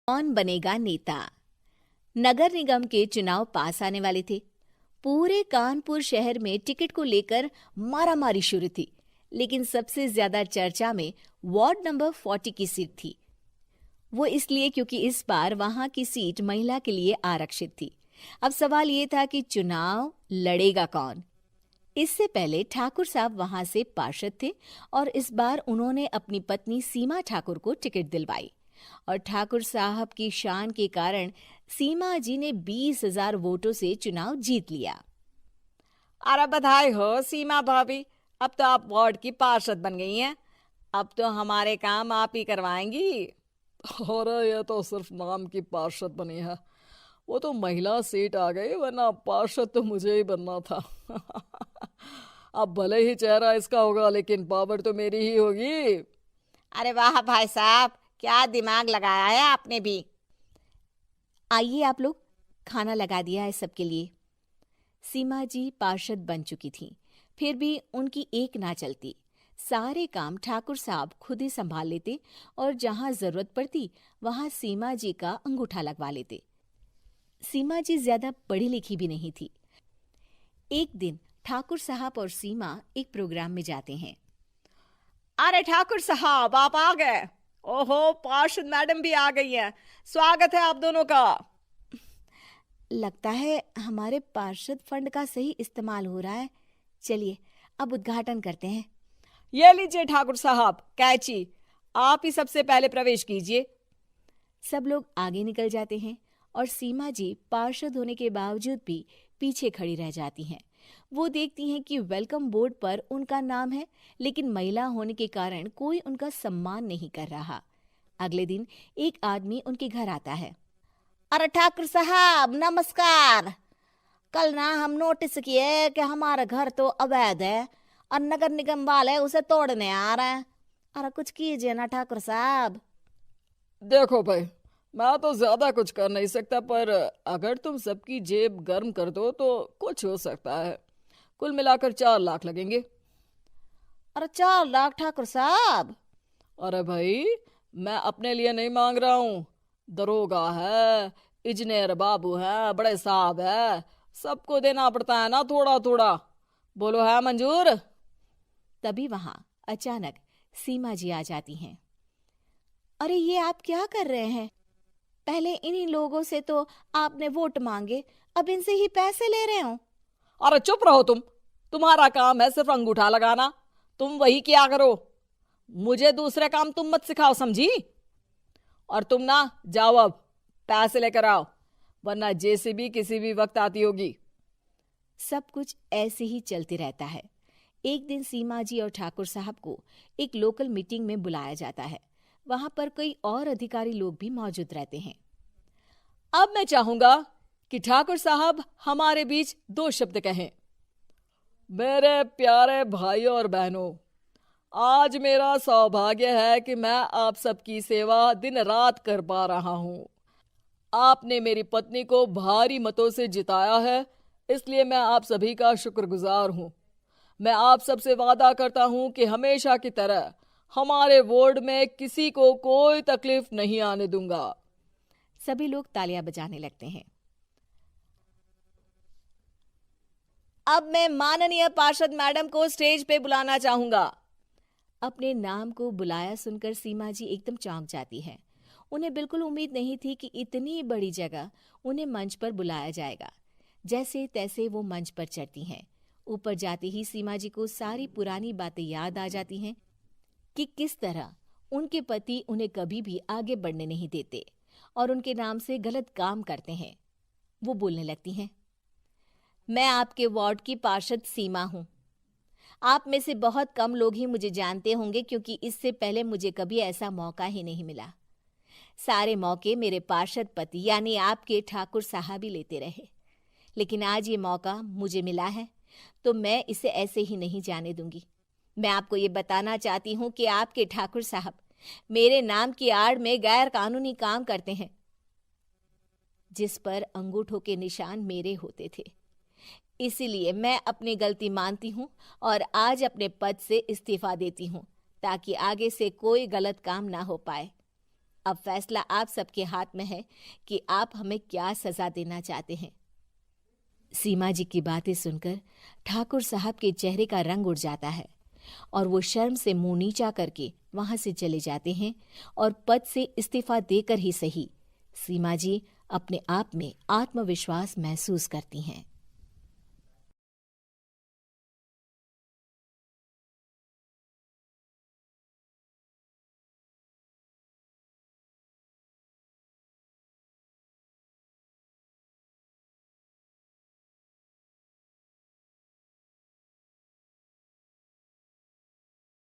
कौन बनेगा नेता। नगर निगम के चुनाव पास आने वाले थे। पूरे कानपुर शहर में टिकट को लेकर मारामारी शुरू थी, लेकिन सबसे ज्यादा चर्चा में वार्ड नंबर 40 की सीट थी। वो इसलिए क्योंकि इस बार वहां की सीट महिला के लिए आरक्षित थी। अब सवाल ये था कि चुनाव लड़ेगा कौन। इससे पहले ठाकुर साहब वहां से पार्षद थे और इस बार उन्होंने अपनी पत्नी सीमा ठाकुर को टिकट दिलवाई और ठाकुर साहब की शान के कारण सीमा जी ने 20,000 वोटों से चुनाव जीत लिया। अरे बधाई हो सीमा भाभी, अब तो आप वार्ड की पार्षद बन गई हैं। अब तो हमारे काम आप ही करवाएंगी। अरे ये तो सिर्फ नाम की पार्षद बनी है, वो तो महिला सीट आ गई, वरना पार्षद तो मुझे ही बनना था। अब भले ही चेहरा इसका होगा, लेकिन पावर तो मेरी ही होगी। अरे वाह भाई साहब, क्या दिमाग लगाया है आपने भी। आइए आप लोग, खाना लगा दिया है सबके लिए। सीमा जी पार्षद बन चुकी थीं, फिर भी उनकी एक ना चलती। सारे काम ठाकुर साहब खुद ही संभाल लेते और जहां जरूरत पड़ती वहां सीमा जी का अंगूठा लगवा लेते। सीमा जी ज्यादा पढ़ी लिखी भी नहीं थी। एक दिन ठाकुर साहब और सीमा एक प्रोग्राम में जाते हैं। अरे ठाकुर साहब, आप आ गए। ओहो, पार्षद मैडम भी आ गई हैं। स्वागत है आप दोनों का। लगता है हमारे पार्षद फंड का सही इस्तेमाल हो रहा है। चलिए अब उद्घाटन करते हैं। ये लीजिए ठाकुर साहब कैची, आप ही सबसे पहले प्रवेश कीजिए। सब लोग आगे निकल जाते हैं और सीमा जी पार्षद होने के बावजूद भी पीछे खड़ी रह जाती हैं। वो देखती हैं कि वेलकम बोर्ड पर उनका नाम है, लेकिन महिला होने के कारण कोई उनका सम्मान नहीं कर रहा। अगले दिन एक आदमी उनके घर आता है। अरे ठाकुर साहब नमस्कार। कल ना हम नोटिस किए कि हमारा घर तो अवैध है और नगर निगम वाले उसे तोड़ने आ रहे हैं। अरे कुछ कीजिए ना ठाकुर साहब। देखो भाई, मैं तो ज्यादा कुछ कर नहीं सकता, पर अगर तुम सबकी जेब गर्म कर दो तो कुछ हो सकता है। कुल मिलाकर 4 लाख लगेंगे। अरे 4 लाख ठाकुर साहब? अरे भाई, मैं अपने लिए नहीं मांग रहा हूँ। दरोगा है, इंजीनियर बाबू है, बड़े साहब है, सबको देना पड़ता है ना थोड़ा थोड़ा। बोलो है मंजूर? तभी वहां अचानक सीमा जी आ जाती हैं। अरे ये आप क्या कर रहे हैं? पहले इन्हीं लोगों से तो आपने वोट मांगे, अब इनसे ही पैसे ले रहे हो। अरे चुप रहो तुम, तुम्हारा काम है सिर्फ अंगूठा लगाना, तुम वही किया करो। मुझे दूसरे काम तुम मत सिखाओ, समझी? और तुम ना जाओ, अब पैसे लेकर आओ, वरना जेसीबी किसी भी वक्त आती होगी। सब कुछ ऐसे ही चलते रहता है। एक दिन सीमा जी और ठाकुर साहब को एक लोकल मीटिंग में बुलाया जाता है। वहां पर कई और अधिकारी लोग भी मौजूद रहते हैं। अब मैं चाहूंगा कि ठाकुर साहब हमारे बीच 2 शब्द कहें। मेरे प्यारे भाइयों और बहनों, आज मेरा सौभाग्य है कि मैं आप सबकी सेवा दिन रात कर पा रहा हूं। आपने मेरी पत्नी को भारी मतों से जिताया है, इसलिए मैं आप सभी का शुक्रगुजार हूं। मैं आप सबसे वादा करता हूं कि हमेशा की तरह हमारे वार्ड में किसी को कोई तकलीफ नहीं आने दूंगा। सभी लोग तालियां बजाने लगते हैं। अब मैं माननीय पार्षद मैडम को स्टेज पे बुलाना चाहूंगा। अपने नाम को बुलाया सुनकर सीमा जी एकदम चौंक जाती है। उन्हें बिल्कुल उम्मीद नहीं थी कि इतनी बड़ी जगह उन्हें मंच पर बुलाया जाएगा। जैसे तैसे वो मंच पर चढ़ती हैं। ऊपर जाते ही सीमा जी को सारी पुरानी बातें याद आ जाती हैं कि किस तरह उनके पति उन्हें कभी भी आगे बढ़ने नहीं देते और उनके नाम से गलत काम करते हैं। वो बोलने लगती हैं। मैं आपके वार्ड की पार्षद सीमा हूं। आप में से बहुत कम लोग ही मुझे जानते होंगे, क्योंकि इससे पहले मुझे कभी ऐसा मौका ही नहीं मिला। सारे मौके मेरे पार्षद पति यानी आपके ठाकुर साहब ही लेते रहे, लेकिन आज ये मौका मुझे मिला है तो मैं इसे ऐसे ही नहीं जाने दूंगी। मैं आपको ये बताना चाहती हूँ कि आपके ठाकुर साहब मेरे नाम की आड़ में गैर कानूनी काम करते हैं, जिस पर अंगूठों के निशान मेरे होते थे। इसीलिए मैं अपनी गलती मानती हूँ और आज अपने पद से इस्तीफा देती हूँ, ताकि आगे से कोई गलत काम ना हो पाए। अब फैसला आप सबके हाथ में है कि आप हमें क्या सजा देना चाहते हैं। सीमा जी की बातें सुनकर ठाकुर साहब के चेहरे का रंग उड़ जाता है और वो शर्म से मुंह नीचा करके वहां से चले जाते हैं और पद से इस्तीफा देकर ही सही सीमा जी अपने आप में आत्मविश्वास महसूस करती हैं।